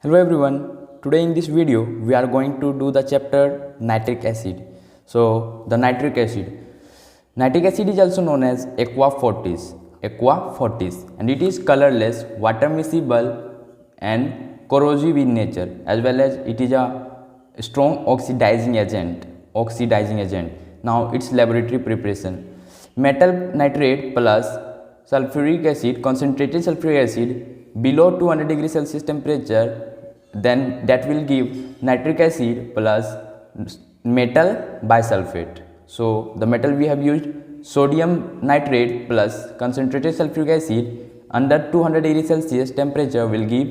Hello everyone. Today in this video we are going to do the chapter nitric acid. So the nitric acid. Nitric acid is also known as aqua fortis, and it is colorless, water miscible and corrosive in nature, as well as it is a strong oxidizing agent. Now its laboratory preparation: metal nitrate plus sulfuric acid, concentrated sulfuric acid below 200 degrees Celsius temperature, then that will give nitric acid plus metal bisulfate. So the metal we have used sodium nitrate plus concentrated sulfuric acid under 200 degrees Celsius temperature will give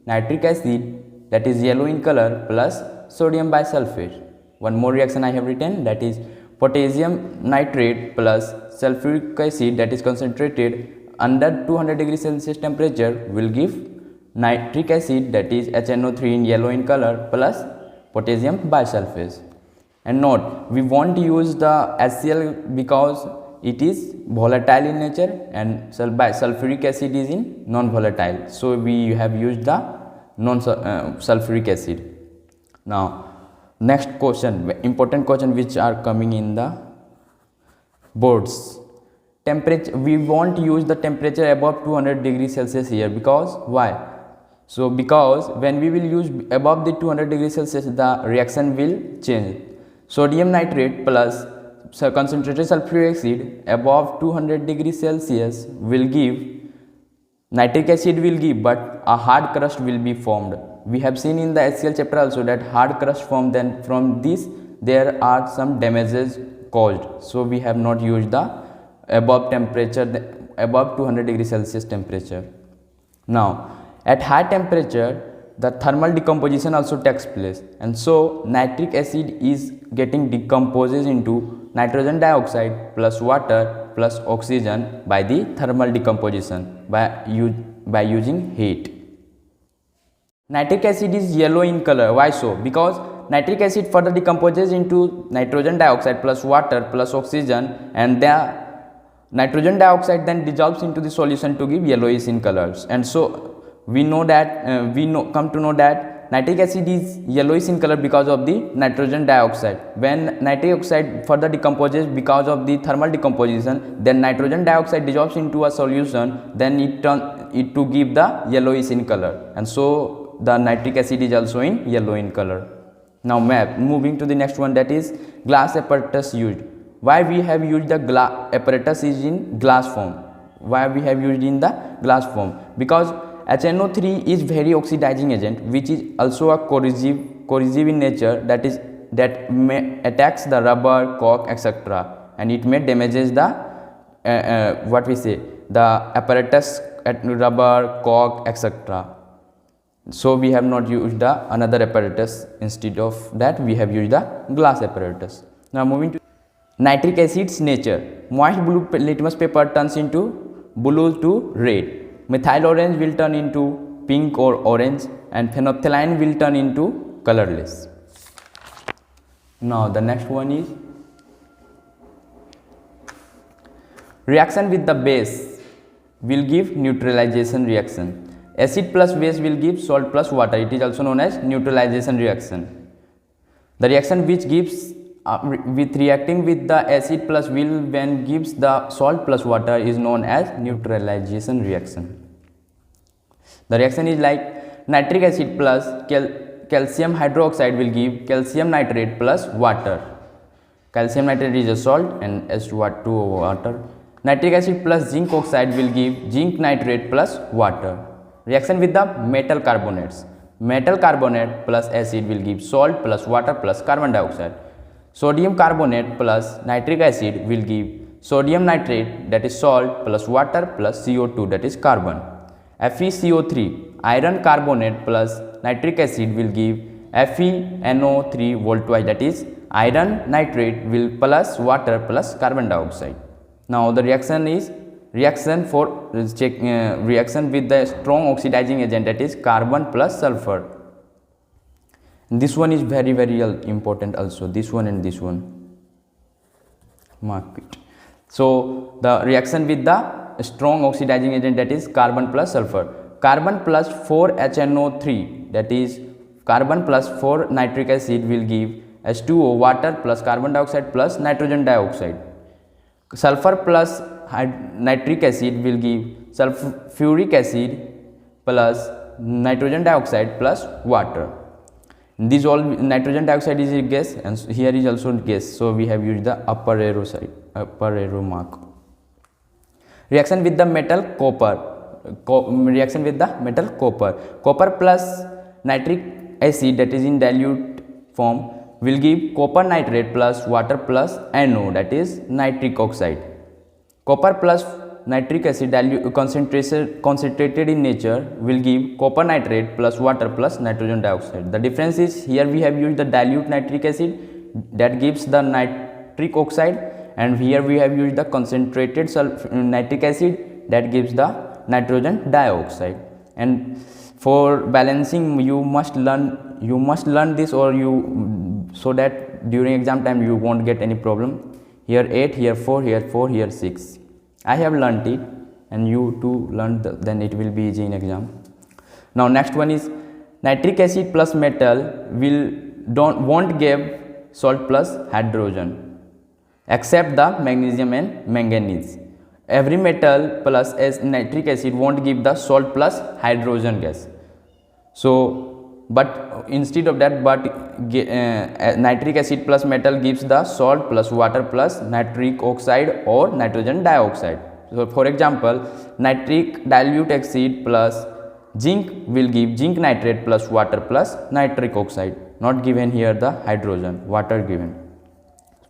nitric acid, that is yellow in color, plus sodium bisulfate. One more reaction I have written, that is potassium nitrate plus sulfuric acid, that is concentrated under 200 degrees Celsius temperature will give nitric acid, that is HNO3 in yellow in color, plus potassium bisulfate. And note, we won't use the HCl because it is volatile in nature and sulfuric acid is in non-volatile. So we have used the sulfuric acid. Now next question, important question which are coming in the boards. Temperature, we won't use the temperature above 200 degrees Celsius here, because why? So because when we will use above the 200 degrees Celsius, the reaction will change. Sodium nitrate plus concentrated sulfuric acid above 200 degrees Celsius will give nitric acid will give, but a hard crust will be formed. We have seen in the HCl chapter also that hard crust formed, then from this there are some damages caused. So we have not used the above temperature, above 200 degrees Celsius temperature. Now at high temperature the thermal decomposition also takes place, and so nitric acid is getting decomposed into nitrogen dioxide plus water plus oxygen by the thermal decomposition by using heat. Nitric acid is yellow in color. Why so? Because nitric acid further decomposes into nitrogen dioxide plus water plus oxygen, and the nitrogen dioxide then dissolves into the solution to give yellowish in colors. And so we know that come to know that nitric acid is yellowish in color because of the nitrogen dioxide. When nitric oxide further decomposes because of the thermal decomposition, then nitrogen dioxide dissolves into a solution, then it turns it to give the yellowish in color, and so the nitric acid is also in yellow in color. Now moving to the next one, that is glass apparatus used. Why we have used the apparatus is in glass form? Why we have used in the glass form? Because HNO3 is very oxidizing agent, which is also a corrosive in nature, that may attacks the rubber, cork, etc., and it may damages the the apparatus at rubber, cork, etc. So we have not used the another apparatus. Instead of that we have used the glass apparatus. Now moving to nitric acid's nature. Moist blue litmus paper turns into blue to red. Methyl orange will turn into pink or orange, and phenolphthalein will turn into colorless. Now the next one is reaction with the base will give neutralization reaction. Acid plus base will give salt plus water. It is also known as neutralization reaction. The reaction which gives with reacting with the acid plus will when gives the salt plus water is known as neutralization reaction. The reaction is like nitric acid plus calcium hydroxide will give calcium nitrate plus water. Calcium nitrate is a salt and H2O water. Nitric acid plus zinc oxide will give zinc nitrate plus water. Reaction with the metal carbonates. Metal carbonate plus acid will give salt plus water plus carbon dioxide. Sodium carbonate plus nitric acid will give sodium nitrate, that is salt, plus water plus CO2, that is carbon. FeCO3, iron carbonate plus nitric acid will give FeNO3 voltwise, that is iron nitrate will plus water plus carbon dioxide. Now the reaction is reaction with the strong oxidizing agent, that is carbon plus sulfur. This one is very important also, this one and this one, mark it. So the reaction with the strong oxidizing agent, that is carbon plus sulfur. Carbon plus 4HNO3 that is carbon plus 4 nitric acid will give H2O, water plus carbon dioxide plus nitrogen dioxide. Sulfur plus nitric acid will give sulfuric acid plus nitrogen dioxide plus water. These all nitrogen dioxide is a gas and here is also gas, so we have used the upper arrow mark. Reaction with the metal copper. Reaction with the metal copper. Copper plus nitric acid, that is in dilute form, will give copper nitrate plus water plus NO, that is nitric oxide. Copper plus nitric acid concentrated in nature will give copper nitrate plus water plus nitrogen dioxide. The difference is here we have used the dilute nitric acid that gives the nitric oxide, and here we have used the concentrated nitric acid that gives the nitrogen dioxide. And for balancing you must learn this, or so that during exam time you won't get any problem. Here 8, here 4, here 4, here 6. I have learnt it, and you too learn, then it will be easy in exam. Now next one is nitric acid plus metal won't give salt plus hydrogen, except the magnesium and manganese. Every metal plus nitric acid won't give the salt plus hydrogen gas. So, but instead of that, nitric acid plus metal gives the salt plus water plus nitric oxide or nitrogen dioxide. So, for example, nitric dilute acid plus zinc will give zinc nitrate plus water plus nitric oxide. Not given here the hydrogen, water given.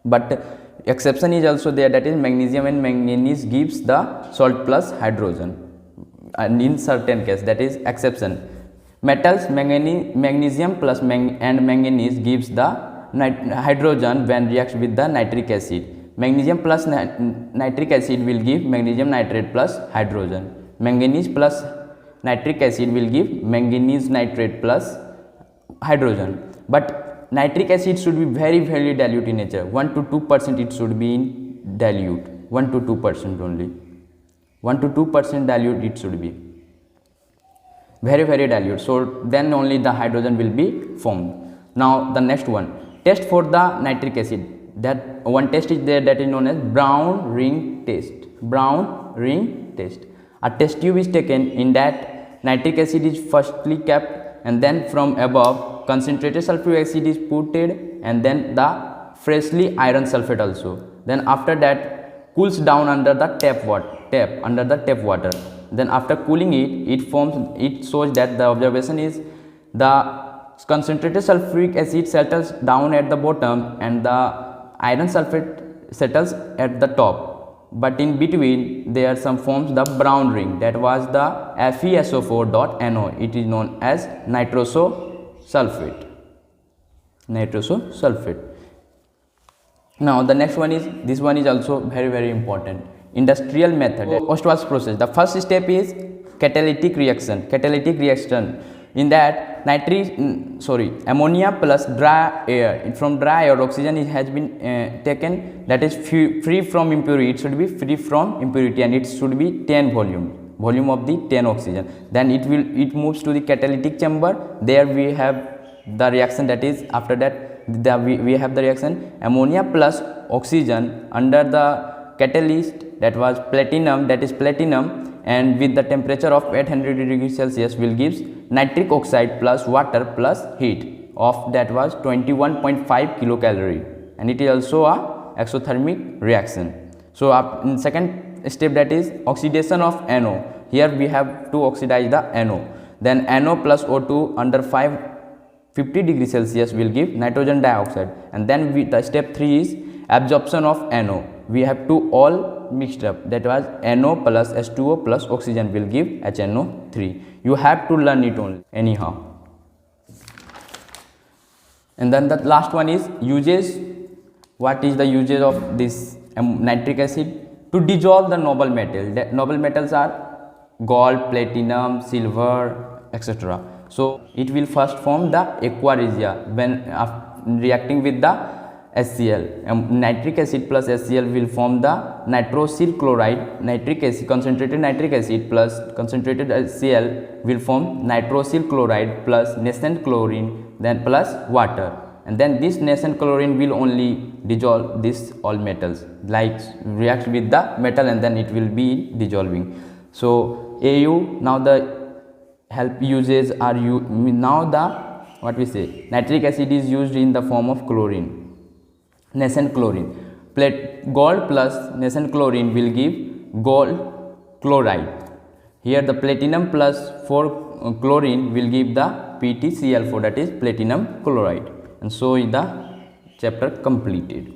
But exception is also there, that is magnesium and manganese gives the salt plus hydrogen, and in certain case, that is exception. Metals magnesium plus and manganese gives the hydrogen when reacts with the nitric acid. Magnesium plus nitric acid will give magnesium nitrate plus hydrogen. Manganese plus nitric acid will give manganese nitrate plus hydrogen. But nitric acid should be very dilute in nature. 1 to 2% it should be in dilute. 1 to 2% only. 1 to 2% dilute it should be. Very dilute. So then only the hydrogen will be formed. Now the next one, test for the nitric acid. That one test is there, that is known as Brown ring test. Brown ring test. A test tube is taken, in that nitric acid is firstly kept, and then from above concentrated sulfuric acid is put, and then the freshly iron sulfate also. Then after that cools down under the tap water. Then after cooling it shows that the observation is the concentrated sulfuric acid settles down at the bottom and the iron sulfate settles at the top, but in between there some forms the brown ring, that was the FeSO4.NO. it is known as nitroso-sulfate. Now the next one is, this one is also very important. Industrial method, Ostwald's process. The first step is catalytic reaction. In that ammonia plus dry air. From dry air oxygen has been taken, that is free from impurity. It should be free from impurity, and it should be 10 volume of the 10 oxygen. Then it moves to the catalytic chamber. There we have the reaction, that is after that we have the reaction ammonia plus oxygen under the catalyst, that was platinum, and with the temperature of 800 degrees Celsius will gives nitric oxide plus water plus heat of, that was 21.5 kilocalorie, and it is also a exothermic reaction. So in second step, that is oxidation of NO. Here we have to oxidize the NO. Then NO plus O2 under 50 degrees Celsius will give nitrogen dioxide, and then the step 3 is absorption of NO. We have to all mixed up, that was NO plus H2O plus oxygen will give HNO3. You have to learn it only anyhow. And then the last one is uses. What is the uses of this nitric acid? To dissolve the noble metal. The noble metals are gold, platinum, silver, etc. So it will first form the aqua regia when reacting with the HCl. Nitric acid plus HCl will form the nitrosyl chloride. Nitric acid, concentrated nitric acid plus concentrated HCl will form nitrosyl chloride plus nascent chlorine, then plus water, and then this nascent chlorine will only dissolve this all metals, like reacts with the metal, and then it will be dissolving. So AU, now the help uses are now the what we say, nitric acid is used in the form of chlorine, nascent chlorine. Gold plus nascent chlorine will give gold chloride. Here the platinum plus 4 chlorine will give the PtCl4, that is platinum chloride. And so is the chapter completed.